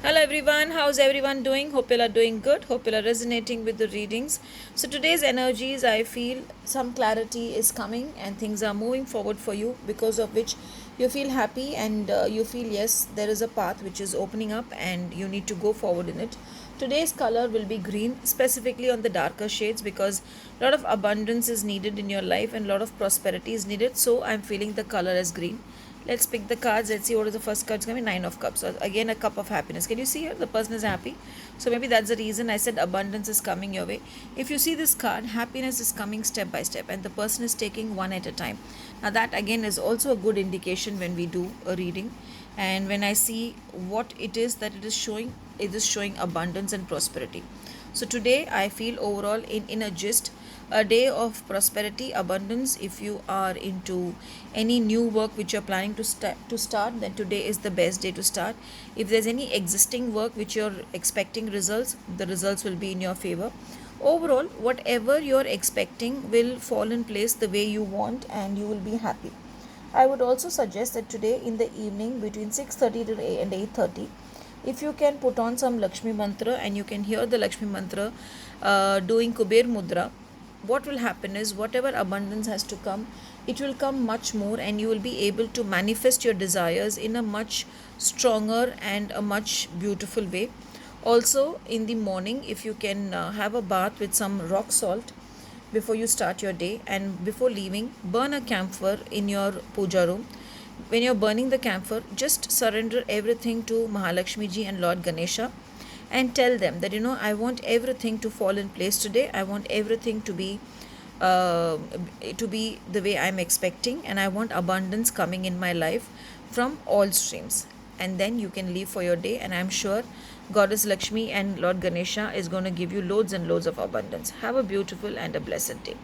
Hello everyone, how's everyone doing? Hope you are doing good. Hope you are resonating with the readings. So today's energies, I feel some clarity is coming and things are moving forward for you, because of which you feel happy and you feel yes, there is a path which is opening up and you need to go forward in it. Today's color will be green, specifically on the darker shades, because a lot of abundance is needed in your life and a lot of prosperity is needed. So I'm feeling the color as green. Let's pick the cards. Let's see what is the first card. It's going to be Nine of Cups. So again, a cup of happiness. Can you see here? The person is happy. So maybe that's the reason I said abundance is coming your way. If you see this card, happiness is coming step by step and the person is taking one at a time. Now that again is also a good indication when we do a reading. And when I see what it is that it is showing abundance and prosperity. So today I feel overall in a gist, a day of prosperity, abundance. If you are into any new work which you're planning to start, then today is the best day to start. If there's any existing work which you're expecting results, the results will be in your favor. Overall, whatever you're expecting will fall in place the way you want and you will be happy. I would also suggest that today in the evening between 6:30 to and 8:30, if you can put on some Lakshmi mantra and you can hear the Lakshmi mantra doing Kuber Mudra, what will happen is whatever abundance has to come, it will come much more and you will be able to manifest your desires in a much stronger and a much beautiful way. Also, in the morning, if you can have a bath with some rock salt before you start your day, and before leaving, burn a camphor in your puja room. When you're burning the camphor, just surrender everything to Mahalakshmi ji and Lord Ganesha and tell them that I want everything to fall in place today. I want everything uh, to be the way I'm expecting, and I want abundance coming in my life from all streams. And then you can leave for your day, and I'm sure Goddess Lakshmi and Lord Ganesha is going to give you loads and loads of abundance. Have a beautiful and a blessed day.